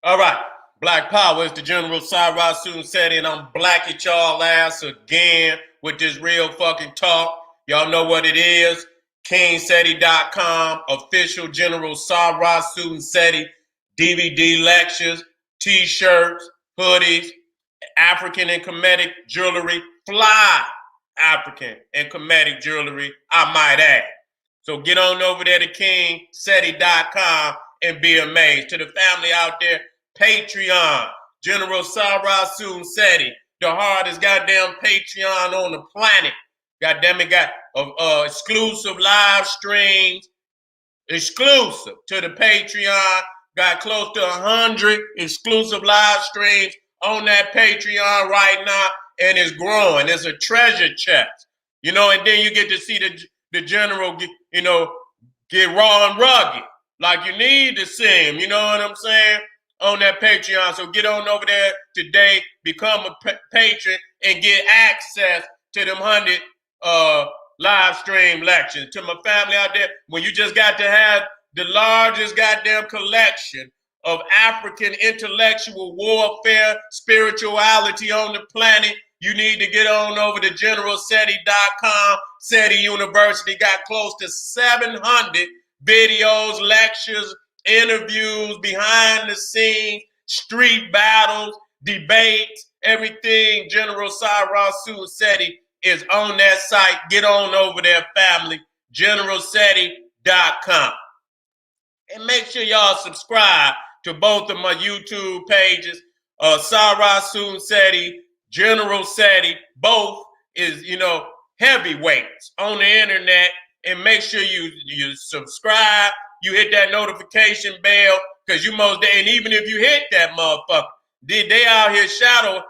All right. Black Power is the General Seti, and I'm black at y'all ass again with this real fucking talk. Y'all know what it is. KingSeti.com, official General Seti DVD lectures, t-shirts, hoodies, African and Kemetic jewelry, fly African and Kemetic jewelry, I might add. So get on over there to KingSeti.com and be amazed. To the family out there, Patreon, General Seti, the hardest goddamn Patreon on the planet. Goddamn it, got exclusive live streams, exclusive to the Patreon. Got close to 100 exclusive live streams on that Patreon right now, and it's growing. It's a treasure chest, and then you get to see the general, get raw and rugged like you need to see him. You know what I'm saying? On that Patreon. So get on over there today, become a patron, and get access to them 100 live stream lectures. To my family out there, when you just got to have the largest goddamn collection of African intellectual warfare, spirituality on the planet, you need to get on over to GeneralSeti.com. Seti University got close to 700 videos, lectures, interviews, behind the scenes, street battles, debates, everything. General Seti is on that site. Get on over there, family. GeneralSeti.com. And make sure y'all subscribe to both of my YouTube pages, Seti, General Seti. Both is, heavyweights on the internet. And make sure you subscribe, you hit that notification bell, because and even if you hit that motherfucker, they out here shadow,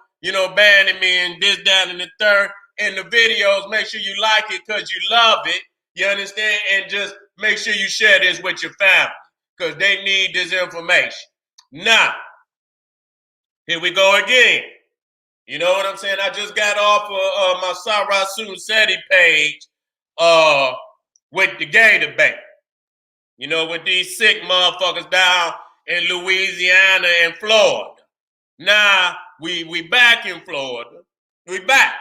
banning me and this, that, and the third. And the videos, make sure you like it because you love it. You understand? And just make sure you share this with your family because they need this information. Now, here we go again. You know what I'm saying? I just got off of my Seti page with the gay debate. With these sick motherfuckers down in Louisiana and Florida. Now, we back in Florida. We back.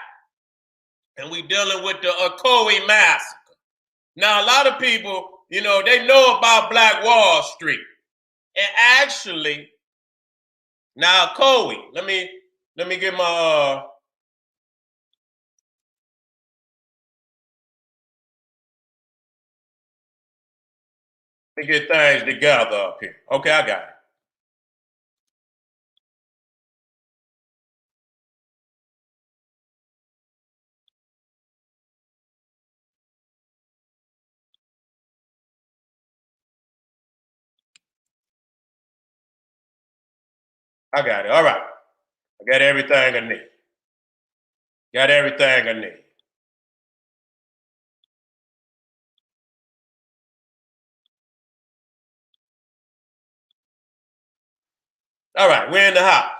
And we dealing with the Ocoee Massacre. Now, a lot of people, they know about Black Wall Street. And actually, now Ocoee, let me get my let me get things together up here. Okay, I got it. I got it. All right. I got everything I need. Got everything I need. All right, we're in the house.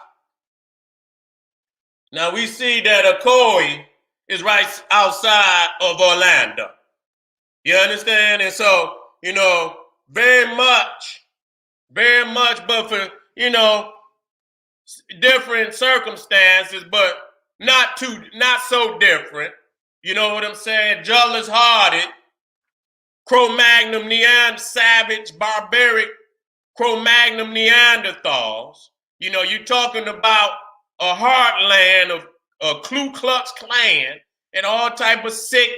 Now we see that Ocoee is right outside of Orlando. You understand? And so, very much, but for, different circumstances, but not so different. You know what I'm saying? Jealous-hearted, Cro-Magnon savage, barbaric, Cro-Magnon Neanderthals. You're talking about a heartland of a Ku Klux Klan and all type of sick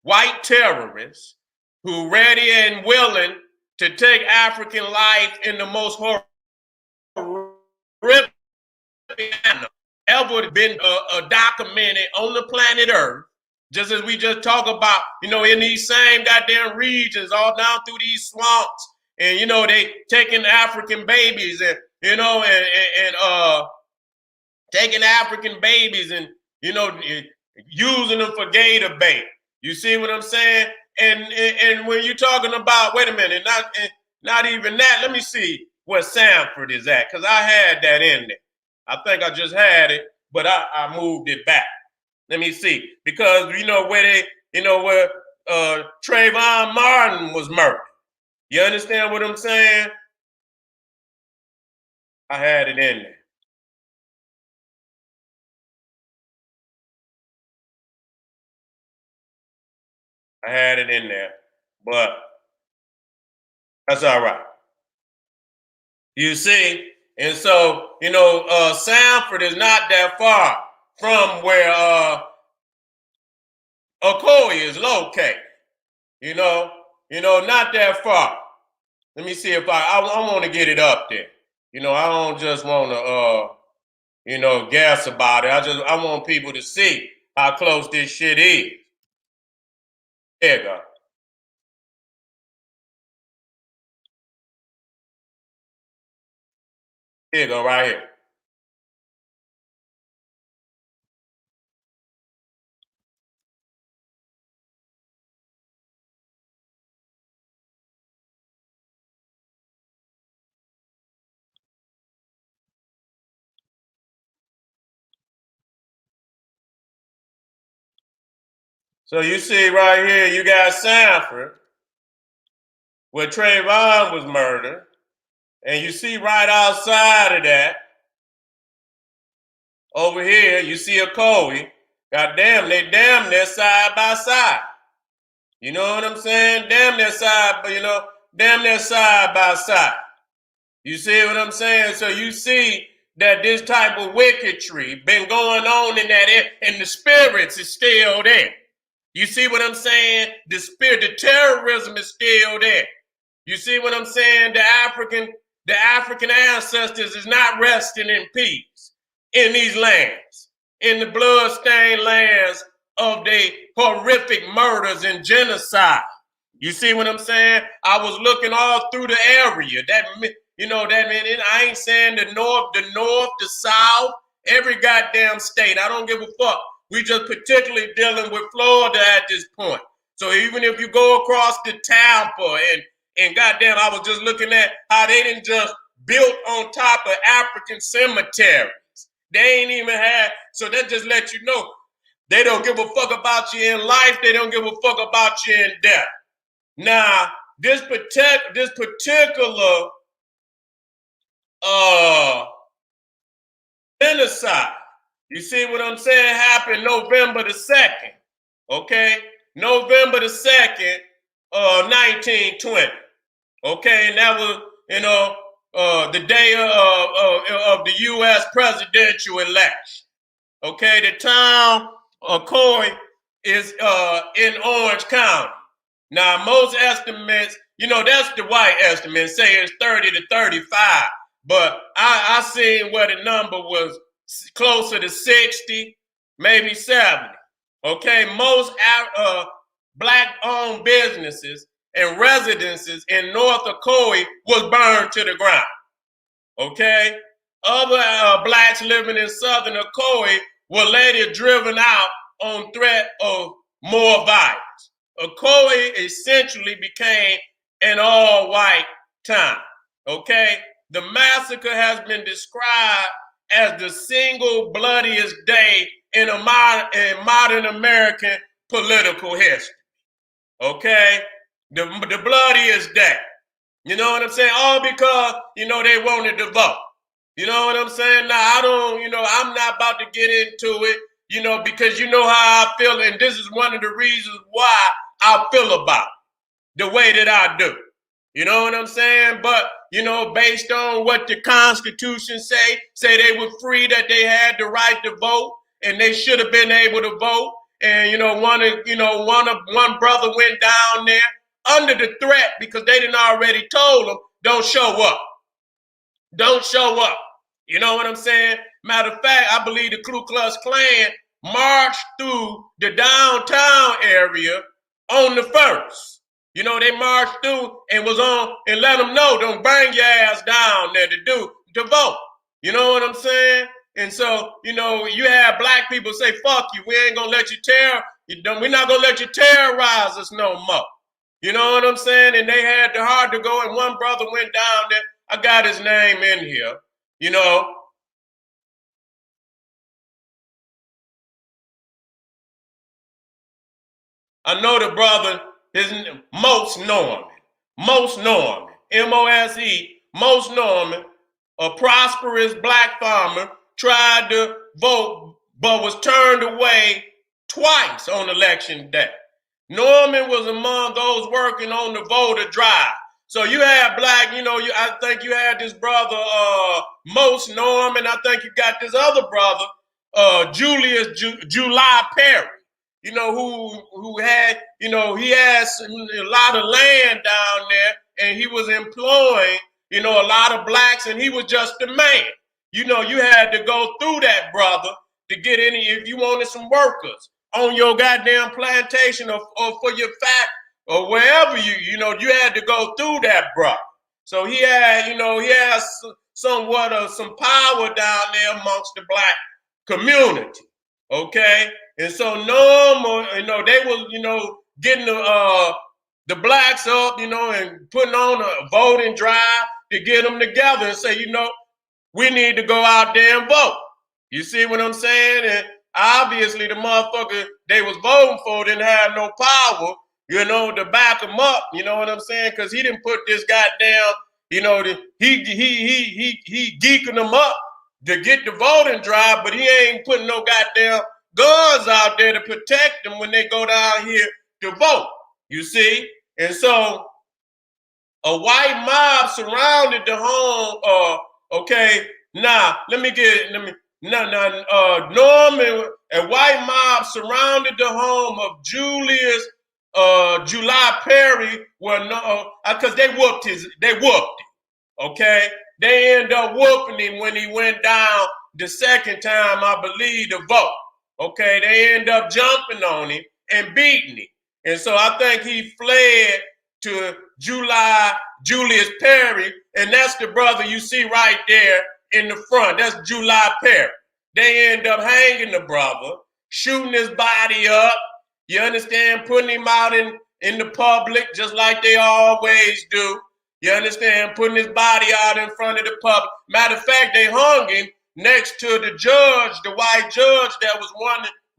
white terrorists who ready and willing to take African life in the most horrific manner ever been documented on the planet Earth. Just as we just talk about, in these same goddamn regions, all down through these swamps, and they taking African babies and taking African babies and using them for gator bait. You see what I'm saying? And when you're talking about, wait a minute, not even that. Let me see where Sanford is at, because I had that in there. I think I just had it, but I moved it back. Let me see, because where Trayvon Martin was murdered. You understand what I'm saying? I had it in there. I had it in there, but that's all right. You see, and so Sanford is not that far from where Ocoee is located. Not that far. Let me see if I want to get it up there. I don't just want to guess about it. I want people to see how close this shit is. There you go. Here you go, right here. So you see right here, you got Sanford, where Trayvon was murdered. And you see right outside of that, over here, you see Ocoee. Goddamn, they damn near side by side. You know what I'm saying? Damn near side by side. You see what I'm saying? So you see that this type of wickedry been going on in that, and the spirits is still there. You see what I'm saying? The terrorism is still there. You see what I'm saying? The African ancestors is not resting in peace in these lands, in the blood-stained lands of the horrific murders and genocide. You see what I'm saying? I was looking all through the area. I ain't saying the north, the south, every goddamn state. I don't give a fuck. We just particularly dealing with Florida at this point. So even if you go across to Tampa and goddamn, I was just looking at how they didn't just built on top of African cemeteries. They ain't even had, so that just let you know they don't give a fuck about you in life. They don't give a fuck about you in death. Now, this particular genocide, you see what I'm saying, happened November the 2nd. Okay? November the 2nd, 1920. Okay, and that was, the day of the U.S. presidential election. Okay, the town of Ocoee is in Orange County. Now, most estimates, that's the white estimate, say it's 30 to 35. But I seen where the number was closer to 60, maybe 70. Okay, most black-owned businesses and residences in North Ocoee was burned to the ground. Okay, other blacks living in Southern Ocoee were later driven out on threat of more violence. Ocoee essentially became an all-white town. Okay, the massacre has been described as the single bloodiest day in modern American political history. Okay, the bloodiest day. You know what I'm saying? All because, they wanted to vote. You know what I'm saying? Now, I'm not about to get into it, because you know how I feel. And this is one of the reasons why I feel about it the way that I do. You know what I'm saying? But, based on what the Constitution say they were free, that they had the right to vote, and they should have been able to vote. And, one brother went down there under the threat because they didn't already told them, don't show up. Don't show up. You know what I'm saying? Matter of fact, I believe the Ku Klux Klan marched through the downtown area on the 1st. They marched through and was on and let them know, don't bring your ass down there to vote. You know what I'm saying? And so, you have black people say, fuck you, we ain't gonna let you we're not gonna let you terrorize us no more. You know what I'm saying? And they had the heart to go, and one brother went down there. I got his name in here. I know the brother, his Most Norman, Mose, Most Norman, a prosperous black farmer, tried to vote but was turned away twice on election day. Norman was among those working on the voter drive. So you had black, I think you had this brother, Most Norman. I think you got this other brother, July Perry, who had, he has a lot of land down there, and he was employing, a lot of blacks, and he was just a man. You had to go through that, brother, to get any, if you wanted some workers on your goddamn plantation or for your fact or wherever you had to go through that, bro. So he had, he has somewhat of some power down there amongst the black community. Okay. And so normal, they was, getting the blacks up, and putting on a voting drive to get them together and say, we need to go out there and vote. You see what I'm saying? And obviously the motherfucker they was voting for didn't have no power, to back him up. You know what I'm saying? Because he didn't put this goddamn, he geeking them up to get the voting drive, but he ain't putting no goddamn guns out there to protect them when they go down here to vote. You see? And so a white mob surrounded the home. Norman, a white mob surrounded the home of July Perry, because they whooped him. Okay, they end up whooping him when he went down the second time, I believe, to vote. Okay, they end up jumping on him and beating him, and so I think he fled to Julius Perry, and that's the brother you see right there in the front. That's July Perry. They end up hanging the brother, shooting his body up. You understand? Putting him out in the public just like they always do. You understand? Putting his body out in front of the public. Matter of fact, they hung him next to the judge, the white judge that was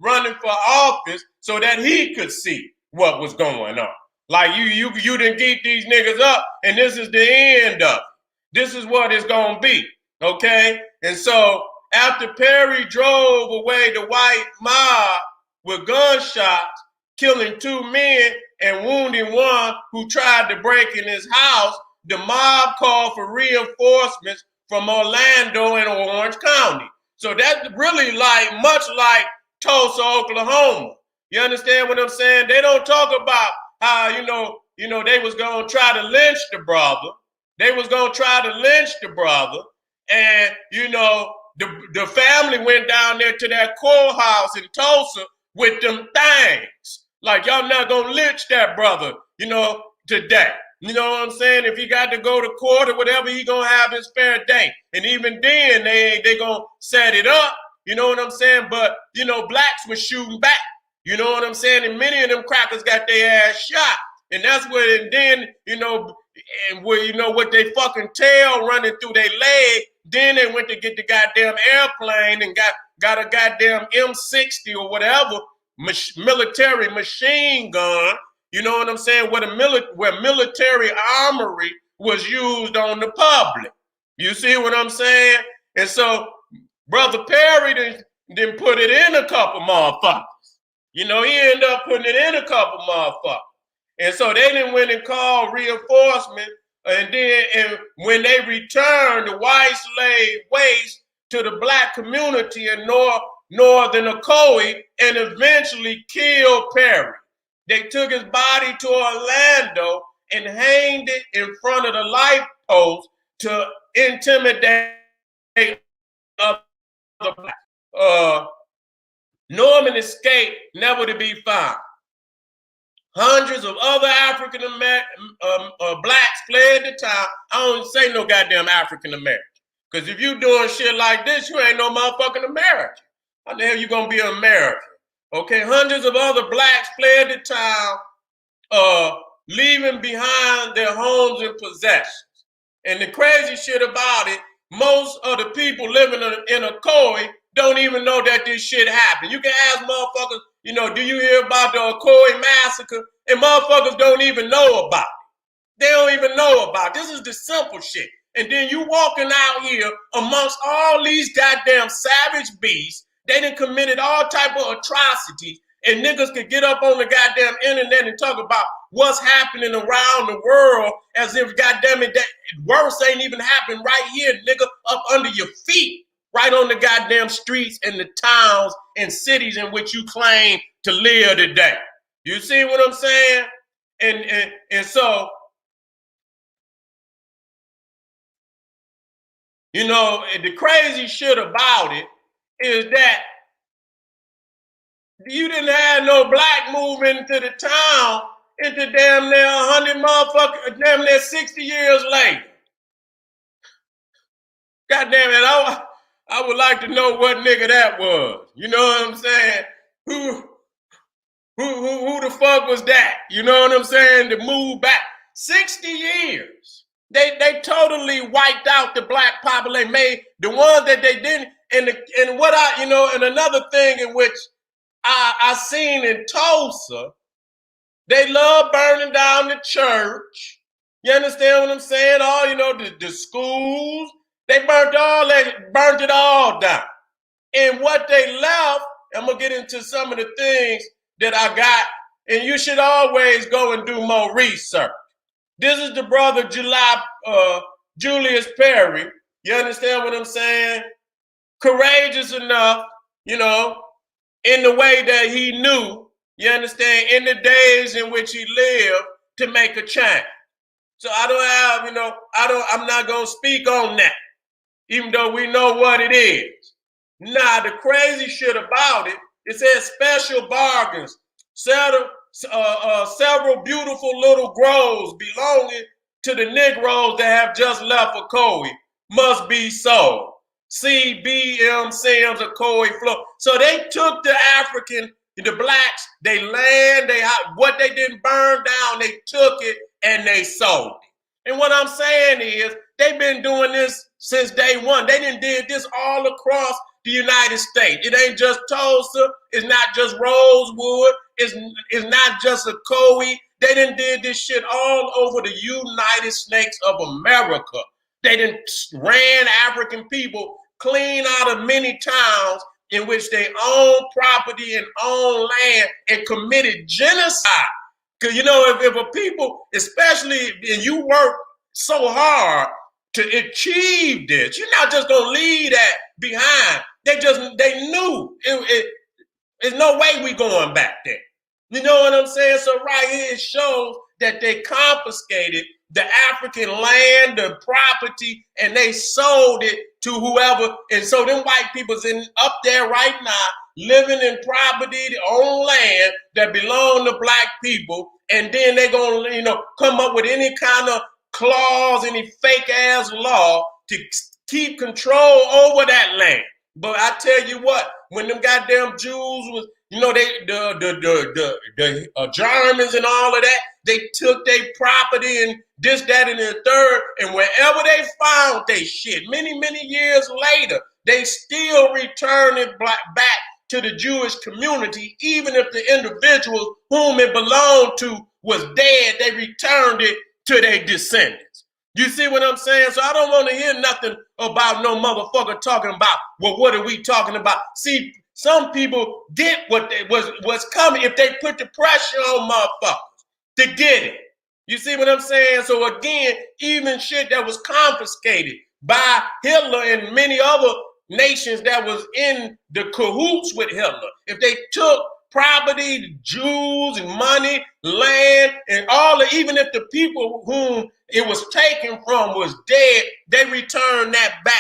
running for office so that he could see what was going on. Like you didn't get these niggas up, and this is the end of it. This is what it's gonna be, okay? And so after Perry drove away the white mob with gunshots, killing 2 men and wounding one who tried to break in his house, the mob called for reinforcements from Orlando and Orange County. So that's really much like Tulsa, Oklahoma. You understand what I'm saying? They don't talk about how, they was going to try to lynch the brother. They was going to try to lynch the brother. And, the family went down there to that courthouse in Tulsa with them things. Like, y'all not going to lynch that brother, today. You know what I'm saying? If he got to go to court or whatever, he going to have his fair day. And even then, they going to set it up. You know what I'm saying? But, blacks were shooting back. You know what I'm saying? And many of them crackers got their ass shot. And that's where, and then, with their fucking tail running through their leg, then they went to get the goddamn airplane and got a goddamn M60 or whatever, military machine gun. You know what I'm saying? Where military armory was used on the public. You see what I'm saying? And so Brother Perry didn't put it in a couple motherfuckers. He ended up putting it in a couple motherfuckers. And so they didn't went and called reinforcement. And when they returned the white slave waste to the black community in northern Ocoee and eventually killed Perry. They took his body to Orlando and hanged it in front of the light post to intimidate other blacks. Norman escaped, never to be found. Hundreds of other African blacks fled the town. I don't say no goddamn African American. Because if you doing shit like this, you ain't no motherfucking American. How the hell you gonna be an American? Okay, hundreds of other blacks fled the town, leaving behind their homes and possessions. And the crazy shit about it, most of the people living in Ocoee don't even know that this shit happened. You can ask motherfuckers, do you hear about the Ocoee Massacre? And motherfuckers don't even know about it. They don't even know about it. This is the simple shit. And then you walking out here amongst all these goddamn savage beasts. They done committed all type of atrocities. And niggas could get up on the goddamn internet and talk about what's happening around the world as if, goddamn it, that worse ain't even happened right here, nigga, up under your feet, right on the goddamn streets and the towns and cities in which you claim to live today. You see what I'm saying? And so, you know, the crazy shit about it is that you didn't have no black movement into the town into damn near 100 motherfuckers, damn near 60 years later. God damn it, I would like to know what nigga that was. You know what I'm saying? Who the fuck was that? You know what I'm saying? To move back 60 years. They totally wiped out the black population, made the ones that they didn't. And what I, you know, and another thing in which I seen in Tulsa, they love burning down the church. You understand what I'm saying? All, you know, the schools, they burnt it all down. And what they left, I'm gonna get into some of the things that I got, and you should always go and do more research. This is the brother Julius Perry. You understand what I'm saying? Courageous enough, you know, in the way that he knew, you understand, in the days in which he lived, to make a change. So I don't have, you know, I'm not gonna speak on that, even though we know what it is. Now, the crazy shit about it, it says special bargains, several beautiful little groves belonging to the Negroes that have just left Ocoee must be sold. CBM Sims Ocoee Flow. So they took the African, the blacks, they land, what they didn't burn down, they took it and they sold it. And what I'm saying is, they've been doing this since day one. They done did this all across the United States. It ain't just Tulsa. It's not just Rosewood. It's not just Ocoee. They done did this shit all over the United States of America. They done ran African people clean out of many towns in which they own property and own land and committed genocide. Because, you know, if a people, especially if you work so hard to achieve this, you're not just going to leave that behind. They knew there's no way we going back there. You know what I'm saying? So right here it shows that they confiscated the African land, the property, and they sold it to whoever. And so them white people's up there right now, living in property, on land that belong to black people. And then they're going to, you know, come up with any kind of clause, any fake ass law to keep control over that land. But I tell you what, when them goddamn Jews was, you know, the Germans and all of that, they took their property and this, that, and the third, and wherever they found they shit, many, many years later, they still returned it back to the Jewish community, even if the individuals whom it belonged to was dead, they returned it to their descendants. You see what I'm saying? So I don't want to hear nothing about no motherfucker talking about, well, what are we talking about? See, some people get what was coming if they put the pressure on motherfuckers to get it. You see what I'm saying? So again, even shit that was confiscated by Hitler and many other nations that was in the cahoots with Hitler, if they took property, Jews and money, land, and all, even if the people whom it was taken from was dead, they returned that back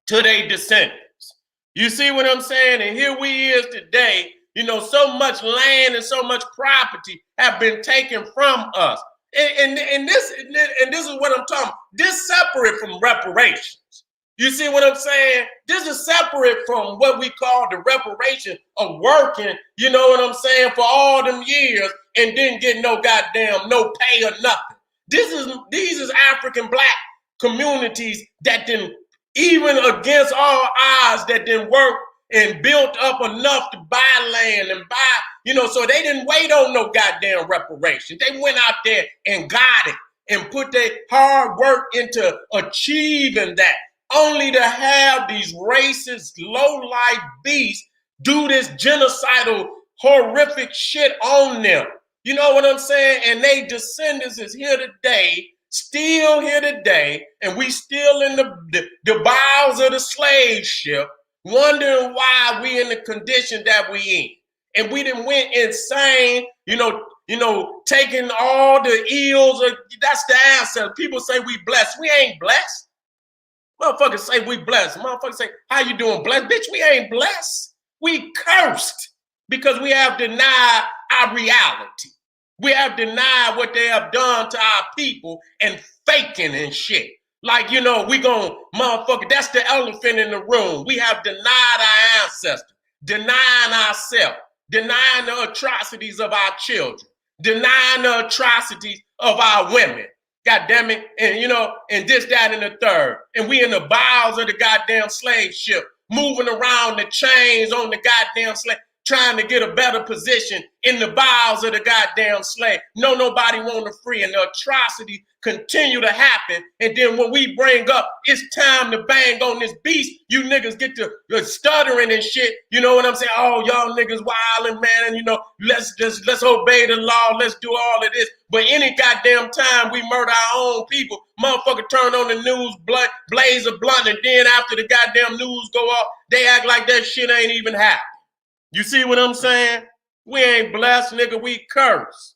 to their descendants. You see what I'm saying? And here we is today, you know, so much land and so much property have been taken from us. And this is what I'm talking about. This separate from reparations. You see what I'm saying? This is separate from what we call the reparation of working, you know what I'm saying, for all them years and didn't get no goddamn, no pay or nothing. These is African black communities that didn't, even against all odds, that didn't work and built up enough to buy land and buy, you know, so they didn't wait on no goddamn reparation. They went out there and got it. and put their hard work into achieving that, only to have these racist, low-life beasts do this genocidal, horrific shit on them. You know what I'm saying? And they descendants is here today, still here today, and we still in the bowels of the slave ship, wondering why we in the condition that we in. And we done went insane, taking all the ills. That's the answer. People say we blessed. We ain't blessed. Motherfuckers say we blessed. Motherfuckers say, how you doing, blessed? Bitch, we ain't blessed. We cursed because we have denied our reality. We have denied what they have done to our people and faking and shit. Like, we gon' motherfucker, that's the elephant in the room. We have denied our ancestors, denying ourselves, denying the atrocities of our children, denying the atrocities of our women. God damn it. And this, that, and the third. And we in the bowels of the goddamn slave ship, moving around the chains on the goddamn slave, trying to get a better position in the bowels of the goddamn slave. No, nobody want to free, and the atrocities continue to happen. And then when we bring up, it's time to bang on this beast, you niggas get to stuttering and shit. You know what I'm saying? Oh, y'all niggas wilding, man. Let's obey the law. Let's do all of this. But any goddamn time we murder our own people, motherfucker turn on the news, blaze a blunt, and then after the goddamn news go off, they act like that shit ain't even happened. You see what I'm saying? We ain't blessed, nigga. We curse.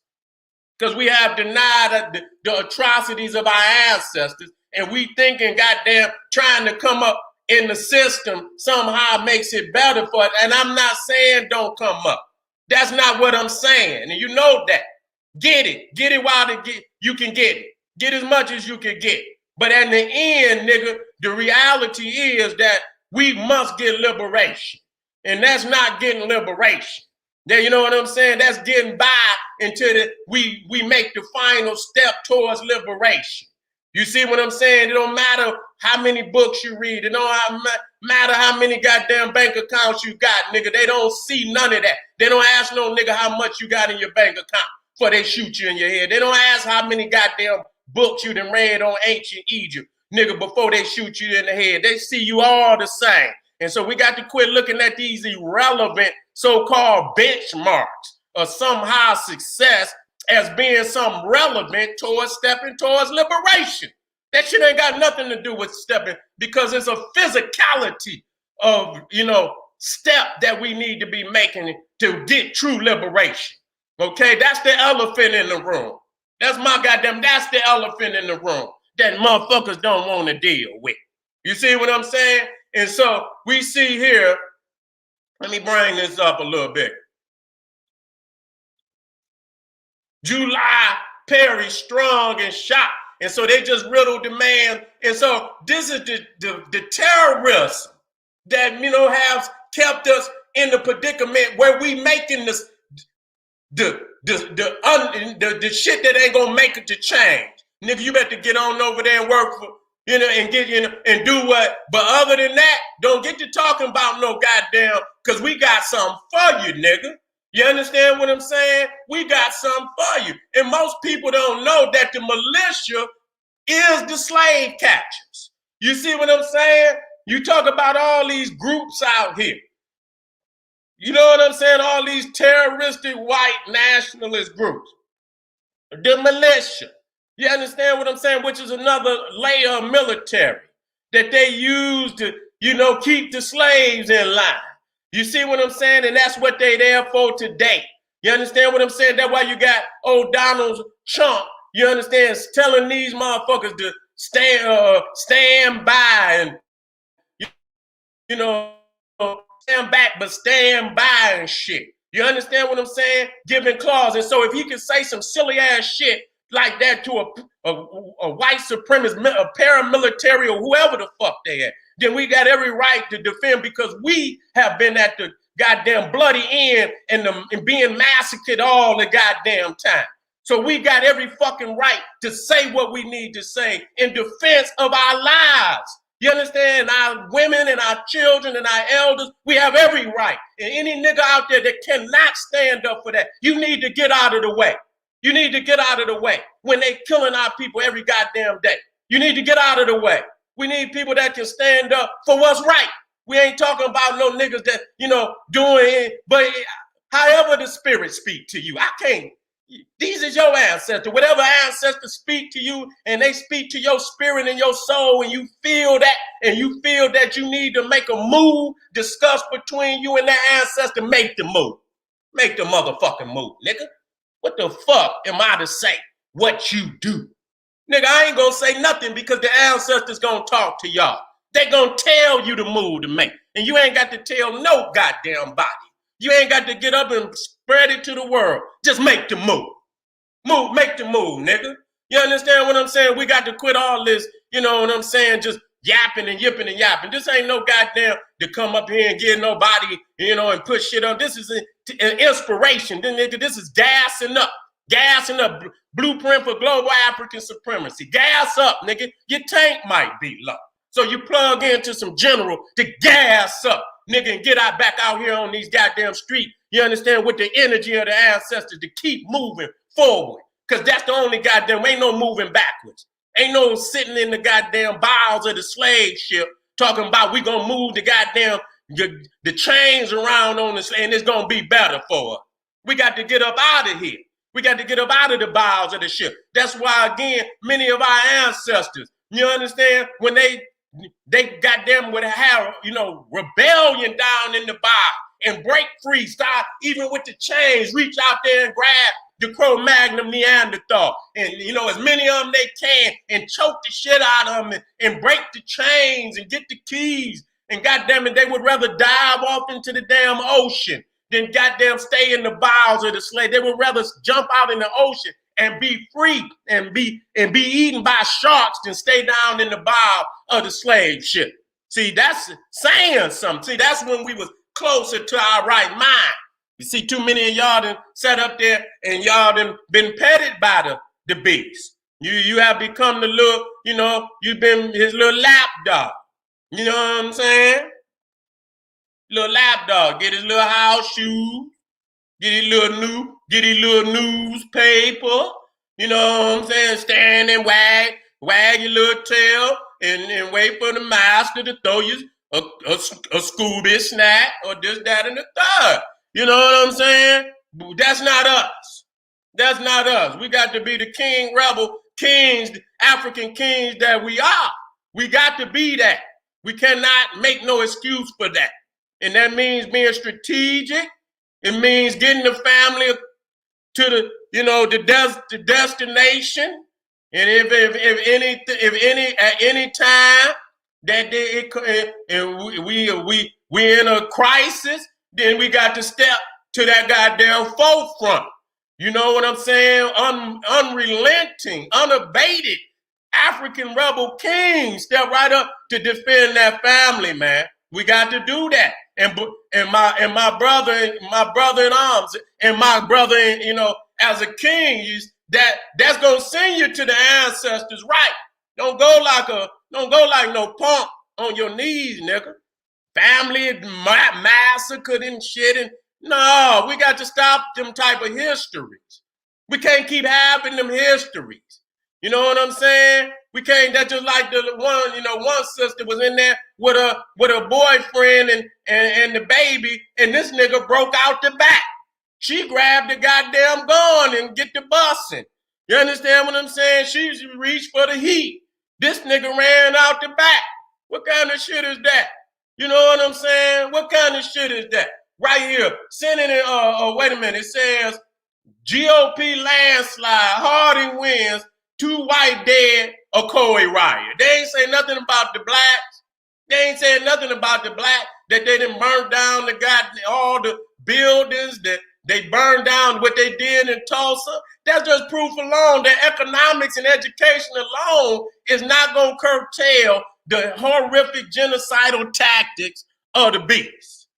Because we have denied the atrocities of our ancestors, and we thinking, goddamn, trying to come up in the system somehow makes it better for it. And I'm not saying don't come up. That's not what I'm saying. And you know that. Get it. Get it while you can get it. Get as much as you can get. But at the end, nigga, the reality is that we must get liberation. And that's not getting liberation. You know what I'm saying? That's getting by until we make the final step towards liberation. You see what I'm saying? It don't matter how many books you read. It don't matter how many goddamn bank accounts you got, nigga. They don't see none of that. They don't ask no nigga how much you got in your bank account before they shoot you in your head. They don't ask how many goddamn books you done read on ancient Egypt, nigga, before they shoot you in the head. They see you all the same. And so we got to quit looking at these irrelevant so-called benchmarks of somehow success as being some relevant towards stepping towards liberation. That shit ain't got nothing to do with stepping, because it's a physicality of, step that we need to be making to get true liberation. Okay, that's the elephant in the room. That's the elephant in the room that motherfuckers don't want to deal with. You see what I'm saying? And so we see here, let me bring this up a little bit. July, Perry, strong and shot. And so they just riddled the man. And so this is the terrorism that, has kept us in the predicament where we making this, the shit that ain't gonna make it to change. Nigga, you better get on over there and work for, and get, and do what. But other than that, don't get to talking about no goddamn, because we got something for you, nigga. You understand what I'm saying? We got something for you. And most people don't know that the militia is the slave catchers. You see what I'm saying? You talk about all these groups out here. You know what I'm saying? All these terroristic white nationalist groups. The militia. You understand what I'm saying? Which is another layer of military that they use to, keep the slaves in line. You see what I'm saying? And that's what they there for today. You understand what I'm saying? That's why you got old Donald Trump, you understand, telling these motherfuckers to stand by and, stand back, but stand by and shit. You understand what I'm saying? Giving clause. And so if he can say some silly ass shit like that to a white supremacist, a paramilitary, or whoever the fuck they are, then we got every right to defend, because we have been at the goddamn bloody end and being massacred all the goddamn time. So we got every fucking right to say what we need to say in defense of our lives. You understand? Our women and our children and our elders, we have every right. And any nigga out there that cannot stand up for that, you need to get out of the way. You need to get out of the way. when they killing our people every goddamn day. You need to get out of the way. We need people that can stand up for what's right. We ain't talking about no niggas that, doing it, but however the spirit speak to you, I can't. These is your ancestors. Whatever ancestors speak to you and they speak to your spirit and your soul and you feel that you need to make a move, discuss between you and that ancestor, make the move. Make the motherfucking move, nigga. What the fuck am I to say what you do? Nigga, I ain't gonna say nothing because the ancestors gonna talk to y'all. They gonna tell you the move to make. And you ain't got to tell no goddamn body. You ain't got to get up and spread it to the world. Just make the move. Make the move, nigga. You understand what I'm saying? We got to quit all this, you know what I'm saying, just yapping and yipping and yapping. This ain't no goddamn to come up here and get nobody, and put shit on. This is an inspiration. This is gassing up. Gassing up. Blueprint for global African supremacy. Gas up, nigga. Your tank might be low. So you plug into some general to gas up, nigga, and get back out here on these goddamn streets. You understand? With the energy of the ancestors to keep moving forward. Because that's the only goddamn, ain't no moving backwards. Ain't no sitting in the goddamn bowels of the slave ship talking about we gonna move the goddamn, the chains around on us and it's gonna be better for us. We got to get up out of here. We got to get up out of the bowels of the ship. That's why, again, many of our ancestors, you understand, when they goddamn would have, rebellion down in the bow and break free, start even with the chains, reach out there and grab the Cro-Magnon Neanderthal, and as many of them they can, and choke the shit out of them and break the chains and get the keys. And goddamn it, they would rather dive off into the damn ocean than goddamn stay in the bowels of the slave. They would rather jump out in the ocean and be free and be eaten by sharks than stay down in the bow of the slave ship. See, that's saying something. See, that's when we was closer to our right mind. You see, too many of y'all done sat up there and y'all done been petted by the beast. You have become the little, you've been his little lap dog. You know what I'm saying? Little lap dog, get his little house shoes, get his little newspaper. You know what I'm saying? Stand and wag your little tail and wait for the master to throw you a Scooby snack or this, that, and the third. You know what I'm saying? That's not us. That's not us. We got to be the king, rebel kings, African kings that we are. We got to be that. We cannot make no excuse for that. And that means being strategic. It means getting the family to the destination. And if at any time that we in a crisis, then we got to step to that goddamn forefront. You know what I'm saying? Unrelenting, unabated African rebel king step right up to defend that family, man. We got to do that. And my brother in arms, and my brother, as a king, that's gonna send you to the ancestors, right? Don't go like no punk on your knees, nigga. Family massacre and shit. And no, we got to stop them type of histories. We can't keep having them histories. You know what I'm saying? We can't. That's just like the one sister was in there with a boyfriend and the baby, and this nigga broke out the back. She grabbed the goddamn gun and get the busing. You understand what I'm saying? She reached for the heat. This nigga ran out the back. What kind of shit is that? You know what I'm saying? What kind of shit is that? Right here, Senate. Wait a minute. It says GOP landslide. Harding wins. 2 white dead. Ocoee riot. They ain't say nothing about the blacks. They ain't saying nothing about the black that they done burned down all the buildings, that they burned down what they did in Tulsa. That's just proof alone that economics and education alone is not going to curtail the horrific genocidal tactics of the beast.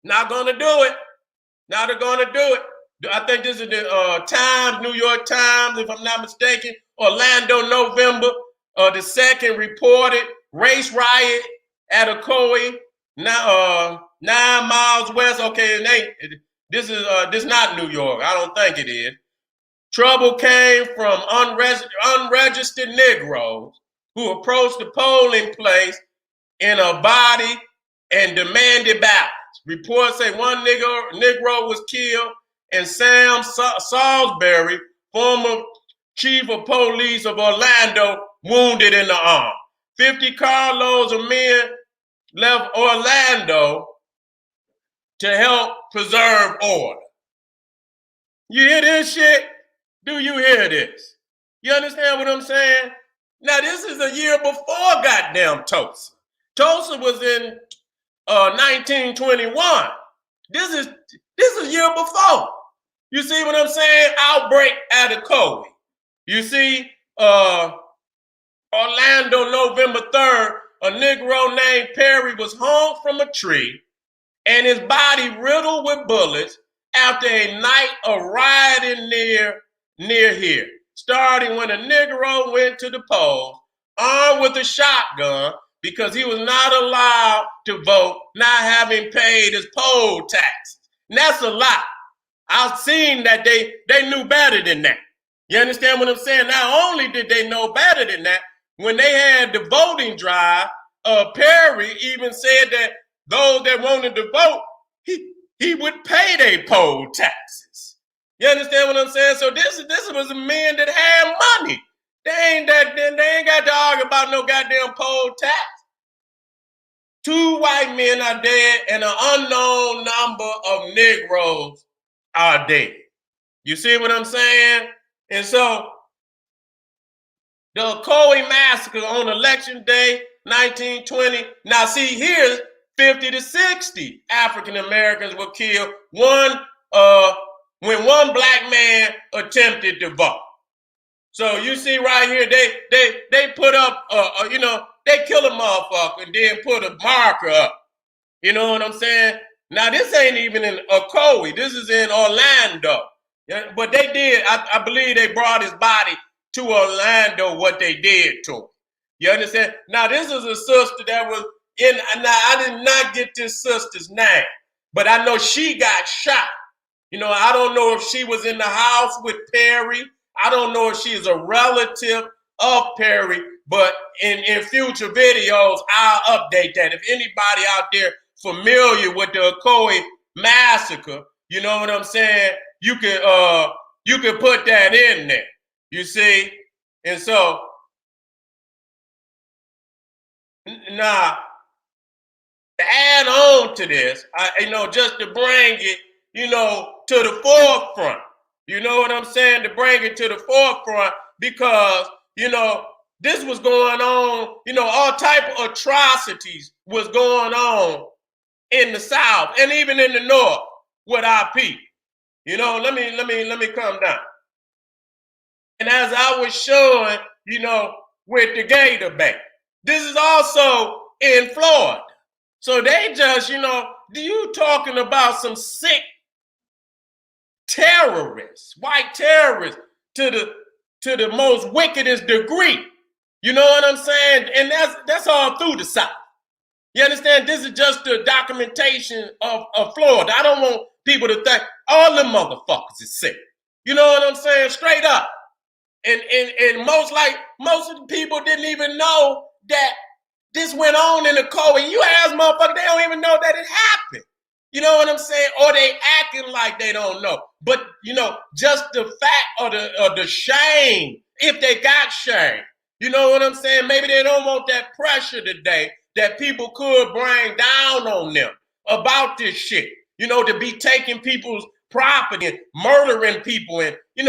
Not going to do it. Not going to do it. I think this is the Times, New York Times, if I'm not mistaken. Orlando, November the 2nd, reported race riot at Ocoee, 9 miles west. Okay, this is not New York. I don't think it is. Trouble came from unregistered Negroes who approached the polling place in a body and demanded ballots. Reports say one Negro was killed and Sam Salisbury, former chief of police of Orlando, wounded in the arm. 50 carloads of men left Orlando to help preserve order. You hear this shit? Do you hear this? You understand what I'm saying? Now, this is a year before goddamn Tulsa. Tulsa was in 1921. This is a year before. You see what I'm saying? Outbreak at Ocoee. You see, Orlando, November 3rd, a Negro named Perry was hung from a tree and his body riddled with bullets after a night of rioting near here, starting when a Negro went to the polls armed with a shotgun because he was not allowed to vote, not having paid his poll taxes. And that's a lie. I've seen that they knew better than that. You understand what I'm saying? Not only did they know better than that, when they had the voting drive, Perry even said that those that wanted to vote, he would pay their poll taxes. You understand what I'm saying? So this was a man that had money. They ain't got to argue about no goddamn poll tax. 2 white men are dead and an unknown number of Negroes are dead. You see what I'm saying? And so the Ocoee Massacre on Election Day, 1920. Now see, here's 50 to 60 African Americans were killed when one black man attempted to vote. So you see right here, they put up, they kill a motherfucker and then put a marker up. You know what I'm saying? Now this ain't even in Ocoee. This is in Orlando. Yeah, but they did. I believe they brought his body to Orlando. What they did to him. You understand? Now this is a sister that was in. Now I did not get this sister's name, but I know she got shot. You know, I don't know if she was in the house with Perry. I don't know if she is a relative of Perry, but in future videos, I'll update that. If anybody out there familiar with the Ocoee Massacre, you know what I'm saying? You can put that in there. You see? And so, now, to add on to this, just to bring it, to the forefront. You know what I'm saying? To bring it to the forefront because, this was going on, all type of atrocities was going on in the South and even in the North with our people. Let me come down. And as I was showing, with the gay debate, this is also in Florida. So they just, you talking about some sick terrorists, white terrorists to the most wickedest degree. You know what I'm saying? And that's all through the South. You understand? This is just the documentation of Florida. I don't want people to think all the motherfuckers is sick. You know what I'm saying? Straight up. And most of the people didn't even know that this went on in the Ocoee. You ask motherfuckers, they don't even know that it happened. You know what I'm saying? Or they acting like they don't know. But just the fact of the shame, if they got shame. You know what I'm saying? Maybe they don't want that pressure today that people could bring down on them about this shit. To be taking people's property and murdering people and we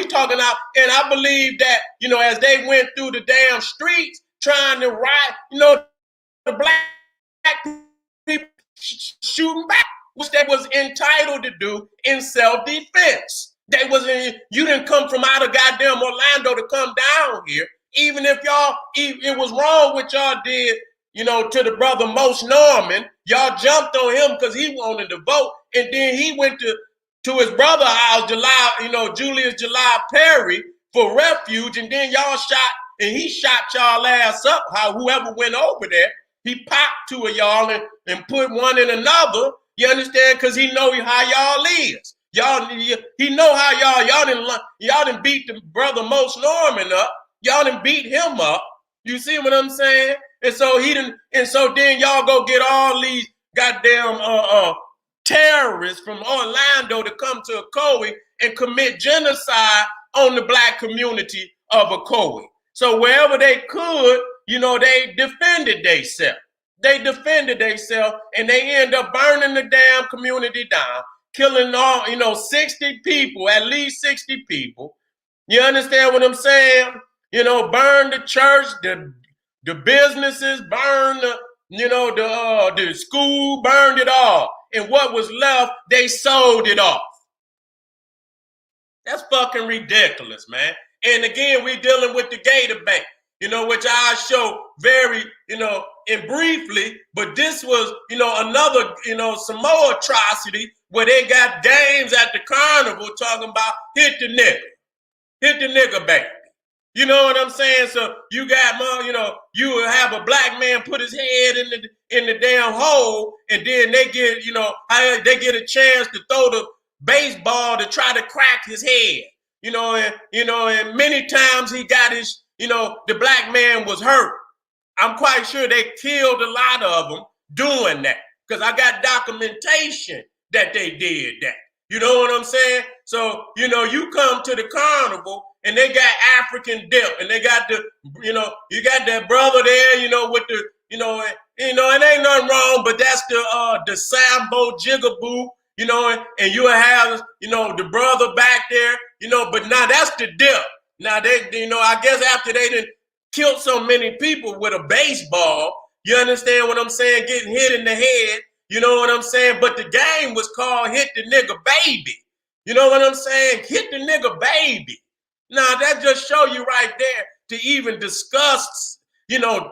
talking out, and I believe that, as they went through the damn streets trying to riot, the black people shooting back, which they was entitled to do in self-defense. You didn't come from out of goddamn Orlando to come down here. Even if it was wrong what y'all did, to the brother Most Norman, y'all jumped on him because he wanted to vote. And then he went to his brother's house, Julius July Perry, for refuge. And then y'all shot, and he shot y'all ass up. Whoever went over there, he popped 2 of y'all and put one in another. You understand? Because he know how y'all is. He know how y'all didn't beat the brother Most Norman up. Y'all didn't beat him up. You see what I'm saying? And so then y'all go get all these goddamn terrorists from Orlando to come to Ocoee and commit genocide on the black community of Ocoee. So wherever they could, they defended themselves. And they end up burning the damn community down, killing all, 60 people, at least 60 people. You understand what I'm saying? Burn the church, the businesses, burn the school, burned it all. And what was left, they sold it off. That's fucking ridiculous, man. And again, we're dealing with the Gator Bank, which I show very, and briefly, but this was, another, some more atrocity where they got games at the carnival talking about hit the nigga baby. You know what I'm saying? So you got more, you have a black man put his head in the damn hole, and then they get, they get a chance to throw the baseball to try to crack his head. And many times he got his, the black man was hurt. I'm quite sure they killed a lot of them doing that, because I got documentation that they did that. You know what I'm saying? So, you come to the carnival and they got African dip, and they got you got that brother there, with the, it ain't nothing wrong, but that's the Sambo Jigaboo, and you have, the brother back there, but now that's the dip. Now they, I guess after they done killed so many people with a baseball, you understand what I'm saying? Getting hit in the head, you know what I'm saying? But the game was called Hit the Nigga Baby. You know what I'm saying? Hit the nigga baby. Now that just show you right there to even discuss,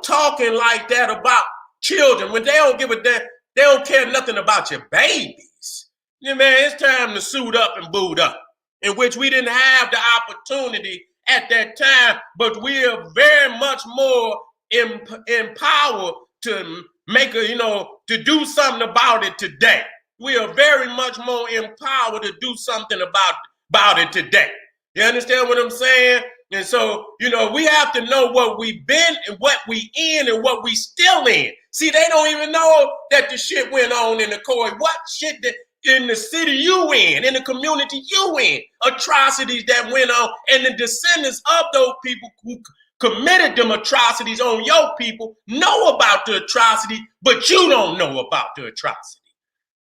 talking like that about children when they don't give a damn, they don't care nothing about your babies. Yeah, man, it's time to suit up and boot up, in which we didn't have the opportunity at that time, but we are very much more empowered to make to do something about it today. We are very much more empowered to do something about it today. You understand what I'm saying? And so, we have to know what we've been and what we in and what we still in. See, they don't even know that the shit went on in Ocoee. What shit that in the city you in the community you in, atrocities that went on, and the descendants of those people who committed them atrocities on your people know about the atrocity, but you don't know about the atrocity.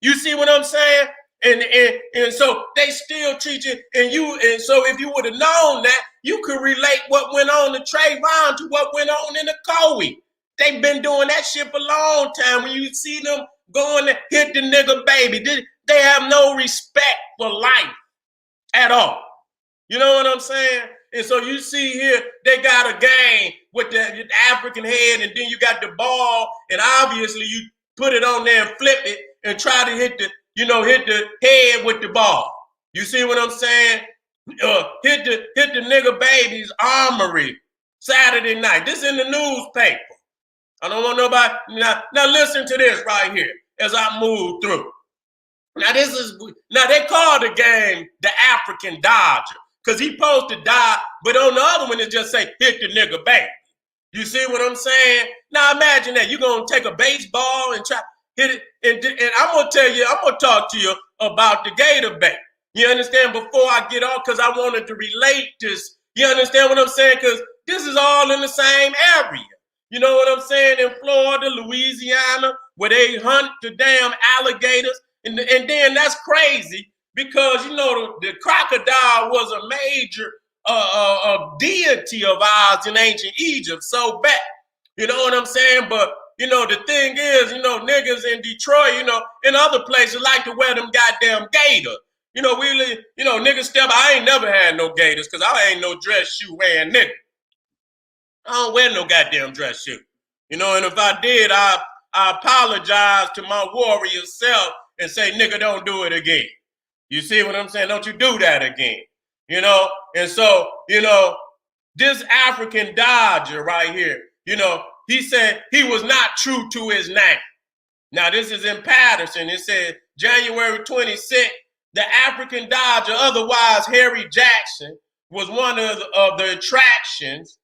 You see what I'm saying? And so they still treat you, and so if you would have known that, you could relate what went on to Trayvon to what went on in Ocoee. They've been doing that shit for a long time. When you see them going to hit the nigga baby, they have no respect for life at all. You know what I'm saying? And so you see here, they got a game with the African head, and then you got the ball, and obviously you put it on there and flip it and try to hit the head with the ball. You see what I'm saying? Hit the nigga baby's armory Saturday night. This in the newspaper. I don't want nobody. Now listen to this right here as I move through. Now they call the game the African Dodger, because he supposed to die, but on the other one it just say hit the nigga baby. You see what I'm saying? Now imagine that you're gonna take a baseball and try hit it, and I'm gonna talk to you about the Gator Bank. You understand? Before I get off, because I wanted to relate this. You understand what I'm saying? Because this is all in the same area. You know what I'm saying? In Florida, Louisiana, where they hunt the damn alligators, and then that's crazy because the crocodile was a major deity of ours in ancient Egypt. So back, you know what I'm saying? But the thing is, niggas in Detroit, in other places like to wear them goddamn gators. Niggas step. I ain't never had no gators because I ain't no dress shoe wearing nigga. I don't wear no goddamn dress shoe. And if I did, I apologize to my warrior self and say, nigga, don't do it again. You see what I'm saying? Don't you do that again. And so, this African Dodger right here, he said he was not true to his name. Now, this is in Patterson. It said January 26th, the African Dodger, otherwise Harry Jackson, was one of the attractions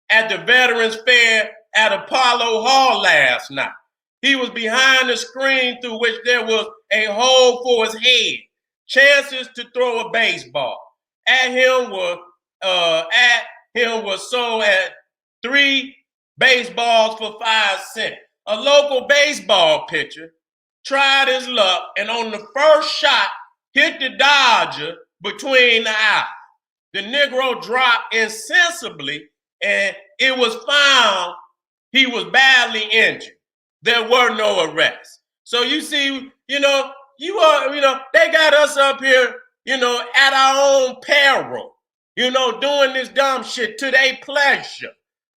at the Veterans Fair at Apollo Hall last night. He was behind the screen through which there was a hole for his head, chances to throw a baseball. At him was sold at 3 baseballs for 5 cents. A local baseball pitcher tried his luck and on the first shot hit the Dodger between the eyes. The Negro dropped insensibly and it was found he was badly injured. There were no arrests. So you see, they got us up here, at our own peril, doing this dumb shit to their pleasure.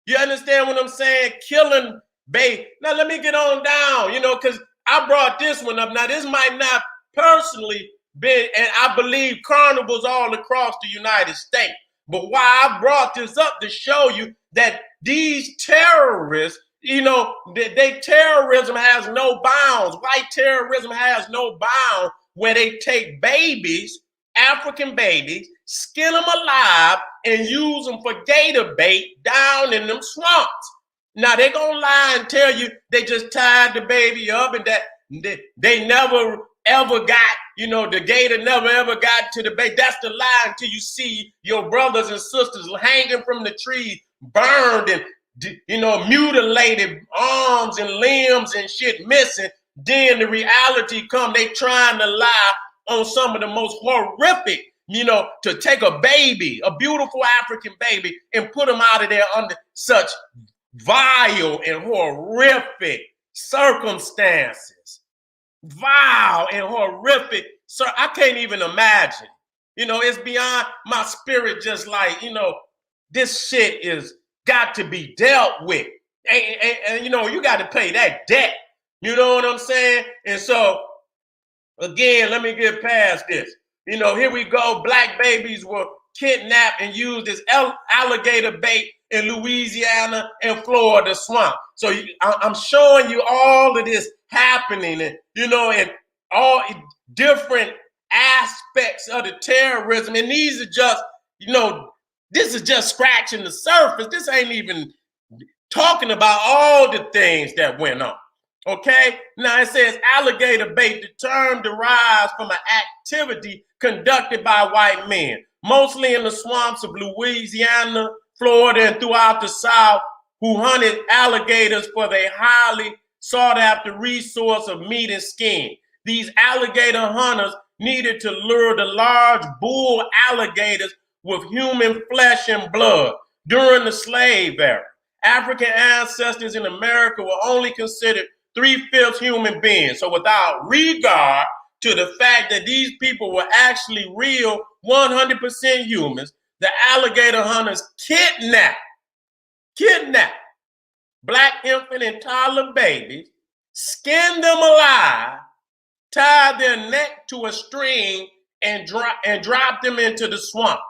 You understand what I'm saying? Killing baby. Now let me get on down, because I brought this one up. Now this might not personally be, and I believe carnivals all across the United States. But why I brought this up to show you that these terrorists, they terrorism has no bounds. White terrorism has no bounds where they take babies, African babies, skin them alive and use them for gator bait down in them swamps. Now they're gonna lie and tell you they just tied the baby up and that they never ever got, the gator never ever got to the bait. That's the lie until you see your brothers and sisters hanging from the tree, burned and mutilated arms and limbs and shit missing. Then the reality come, they trying to lie on some of the most horrific, to take a baby, a beautiful African baby, and put them out of there under such vile and horrific circumstances. Vile and horrific. Sir, I can't even imagine. It's beyond my spirit, just like, this shit is got to be dealt with. And you got to pay that debt. You know what I'm saying? And so, again, let me get past this. Here we go. Black babies were kidnapped and used as alligator bait in Louisiana and Florida swamp. So I'm showing you all of this happening, and and all different aspects of the terrorism. And these are just, this is just scratching the surface. This ain't even talking about all the things that went on. Okay, now it says alligator bait. The term derives from an activity conducted by white men, mostly in the swamps of Louisiana, Florida, and throughout the South, who hunted alligators for their highly sought after resource of meat and skin. These alligator hunters needed to lure the large bull alligators with human flesh and blood. During the slave era, African ancestors in America were only considered 3/5 human beings. So without regard to the fact that these people were actually real 100% humans, the alligator hunters kidnapped Black infant and toddler babies, skinned them alive, tied their neck to a string, and dropped them into the swamp,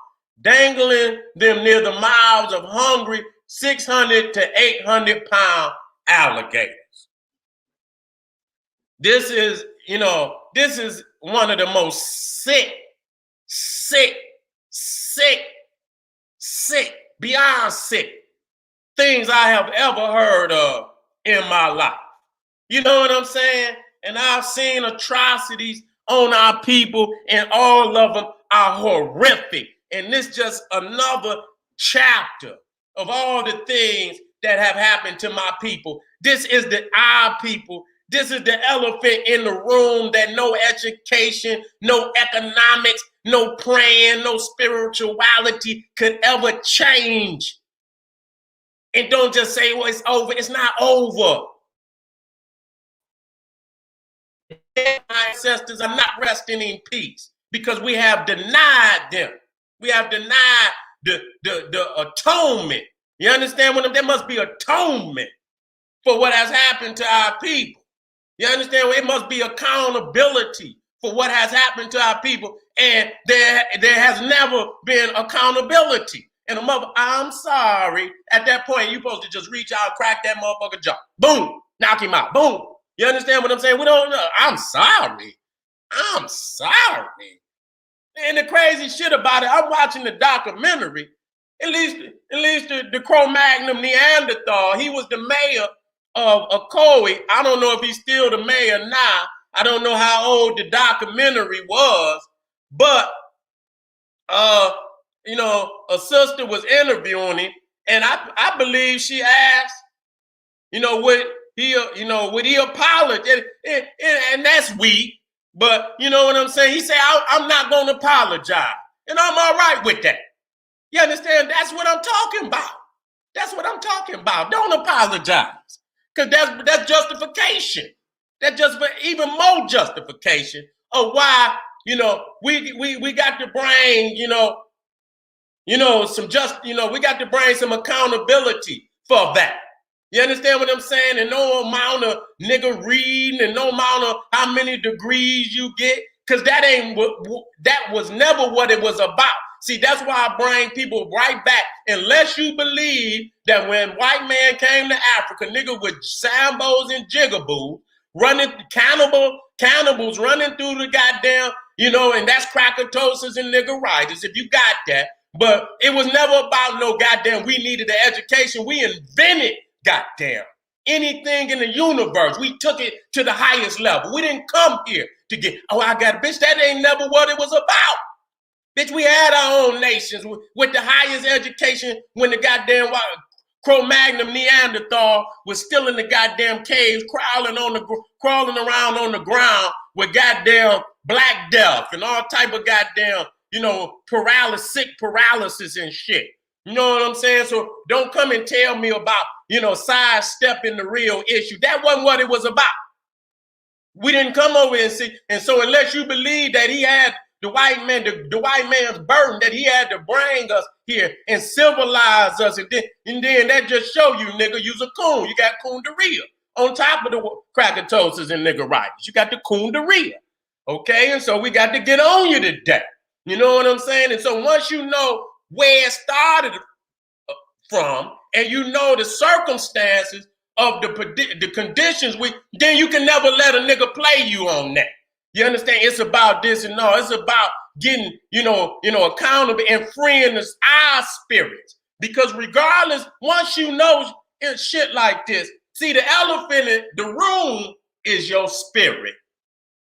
dangling them near the mouths of hungry 600 to 800 pound alligators. This is one of the most sick, beyond sick things I have ever heard of in my life. You know what I'm saying? And I've seen atrocities on our people, and all of them are horrific. And this just another chapter of all the things that have happened to my people. This is our people. This is the elephant in the room that no education, no economics, no praying, no spirituality could ever change. And don't just say, well, it's over. It's not over. My ancestors are not resting in peace because we have denied them. We have denied the atonement. You understand? There must be atonement for what has happened to our people. You understand? It must be accountability for what has happened to our people. And there has never been accountability. And I'm sorry. At that point, you're supposed to just reach out, crack that motherfucker jaw. Boom. Knock him out. Boom. You understand what I'm saying? We don't know. I'm sorry. I'm sorry. And the crazy shit about it, I'm watching the documentary. At least the Cro-Magnon Neanderthal, he was the mayor of Ocoee. I don't know if he's still the mayor now. I don't know how old the documentary was, but a sister was interviewing him, and I believe she asked, would he apologize? And that's weak, but you know what I'm saying? He said, I'm not going to apologize, and I'm all right with that. You understand? That's what I'm talking about. That's what I'm talking about. Don't apologize, because that's justification. That's just even more justification of why we got to bring we got to bring some accountability for that. You understand what I'm saying? And no amount of nigga reading and no amount of how many degrees you get, because that was never what it was about. See, that's why I bring people right back. Unless you believe that when white man came to Africa, nigga with sambos and jigaboos, running cannibals running through the goddamn, and that's crackatosis and niggeritis, if you got that. But it was never about no goddamn, we needed an education. We invented goddamn anything in the universe. We took it to the highest level. We didn't come here to get, I got a bitch. That ain't never what it was about. Bitch, we had our own nations with the highest education when the goddamn Cro-Magnon Neanderthal was still in the goddamn caves, crawling around on the ground with goddamn Black Death and all type of goddamn, sick paralysis and shit. You know what I'm saying? So don't come and tell me about, sidestepping the real issue. That wasn't what it was about. We didn't come over and see. And so unless you believe that he had the white man's burden, that he had to bring us here and civilize us, and then that just show you, nigga, you's a coon. You got coonderia on top of the crackatosis and niggeritis. You got the coonderia, okay? And so we got to get on you today. You know what I'm saying? And so once you know where it started from, and you know the circumstances of the conditions, then you can never let a nigga play you on that. You understand? It's about this and no. It's about getting, accountable and freeing our spirits. Because regardless, once you know it's shit like this, see, the elephant in the room is your spirit.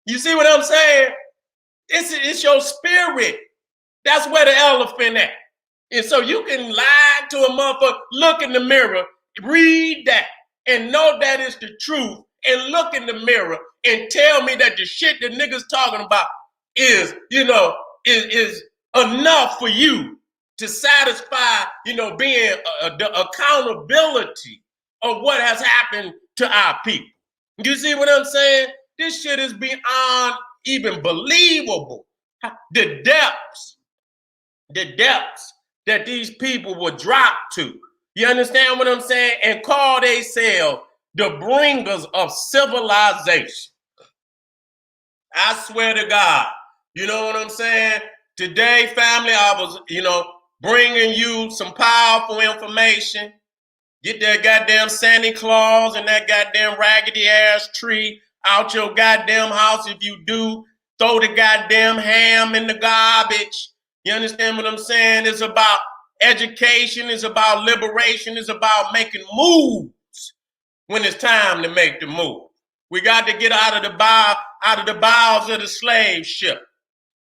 You see what I'm saying? It's your spirit. That's where the elephant at. And so you can lie to a motherfucker, look in the mirror, read that, and know that it's the truth, and look in the mirror and tell me that the shit that niggas talking about is enough for you to satisfy, being the accountability of what has happened to our people. You see what I'm saying? This shit is beyond even believable. The depths that these people were dropped to. You understand what I'm saying? And call themselves the bringers of civilization. I swear to God. You know what I'm saying? Today, family, I was, bringing you some powerful information. Get that goddamn Santa Claus and that goddamn raggedy ass tree out your goddamn house. If you do, throw the goddamn ham in the garbage. You understand what I'm saying? It's about education. It's about liberation. It's about making moves when it's time to make the move. We got to get out of the bowels of the slave ship.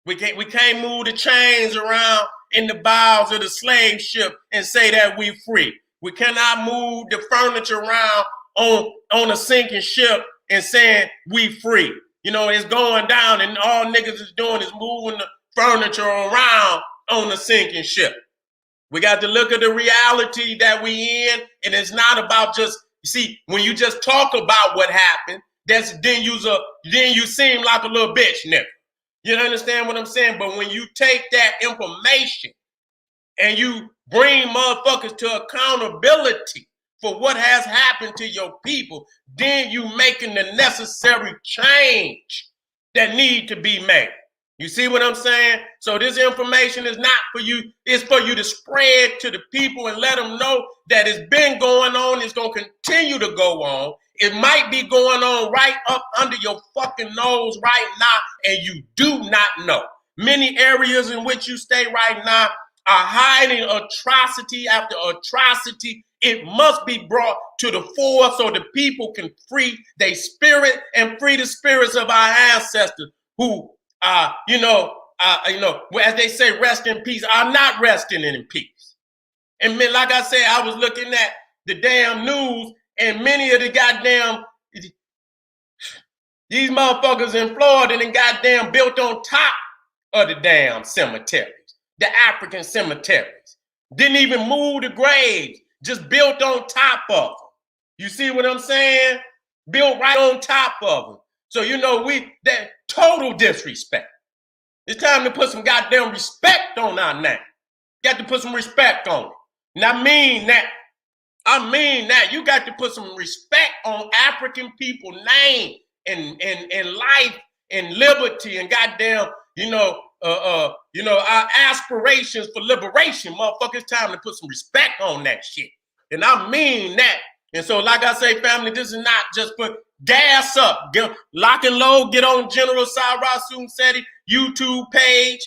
We can't move the chains around in the bowels of the slave ship and say that we free. We cannot move the furniture around on a sinking ship and saying we free. It's going down and all niggas is doing is moving the furniture around on the sinking ship. We got to look at the reality that we in, and it's not about just, see, when you just talk about what happened, then you seem like a little bitch nigga. You understand what I'm saying? But when you take that information and you bring motherfuckers to accountability for what has happened to your people, then you making the necessary change that need to be made. You see what I'm saying? So this information is not for you. It's for you to spread to the people and let them know that it's been going on. It's going to continue to go on. It might be going on right up under your fucking nose right now, and you do not know. Many areas in which you stay right now are hiding atrocity after atrocity. It must be brought to the fore so the people can free their spirit and free the spirits of our ancestors who, as they say, rest in peace, are not resting in peace. And man, like I said, I was looking at the damn news, and many of the goddamn, these motherfuckers in Florida and goddamn built on top of the damn cemeteries, the African cemeteries. Didn't even move the graves, just built on top of them. You see what I'm saying? Built right on top of them. So, that total disrespect. It's time to put some goddamn respect on our name. Got to put some respect on it. And I mean that. You got to put some respect on African people's name and life and liberty and goddamn, our aspirations for liberation. Motherfucker, it's time to put some respect on that shit. And I mean that. And so, like I say, family, this is not just for gas up. Lock and load, get on General Seti Seti YouTube page,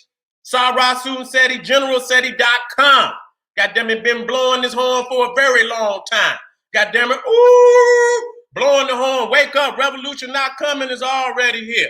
Seti, GeneralSeti.com. Goddamn it, been blowing this horn for a very long time. Goddamn it, ooh, blowing the horn. Wake up, revolution not coming is already here.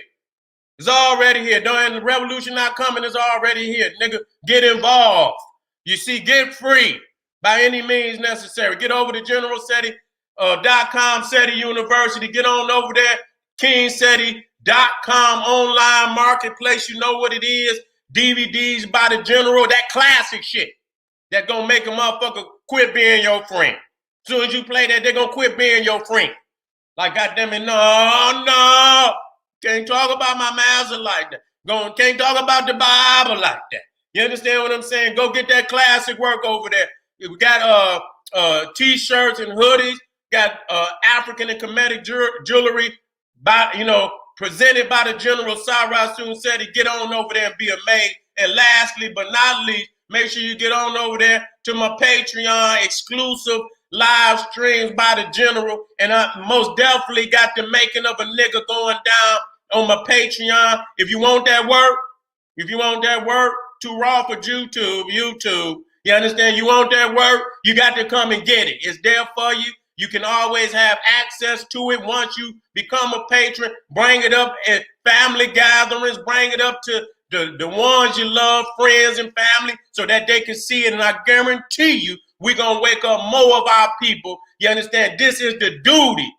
It's already here. The revolution not coming is already here. Nigga, get involved. You see, get free by any means necessary. Get over to GeneralSeti.com, Seti University. Get on over there, KingSeti.com online marketplace. You know what it is. DVDs by the General, that classic shit. That gonna make a motherfucker quit being your friend. As soon as you play that, they're gonna quit being your friend. Like, goddamn it, no. Can't talk about my master like that. Can't talk about the Bible like that. You understand what I'm saying? Go get that classic work over there. We got t-shirts and hoodies, got African and Kemetic jewelry presented by the General Seti. Get on over there and be amazed. And lastly, but not least, make sure you get on over there to my Patreon, exclusive live streams by the General. And I most definitely got the making of a nigga going down on my Patreon. If you want that work, too raw for YouTube. You understand? You want that work, you got to come and get it. It's there for you. You can always have access to it once you become a patron. Bring it up at family gatherings. Bring it up to the ones you love, friends and family, so that they can see it. And I guarantee you, we're going to wake up more of our people. You understand? This is the duty.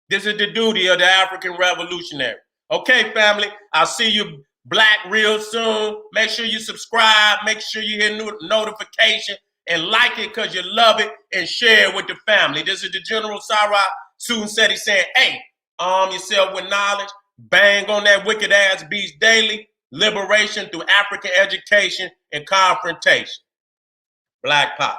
This is the duty of the African revolutionary. Okay, family, I'll see you black real soon. Make sure you subscribe. Make sure you hit notification and like it because you love it, and share it with the family. This is the General Seti saying, hey, arm yourself with knowledge. Bang on that wicked ass beast daily. Liberation through African education and confrontation. Black power.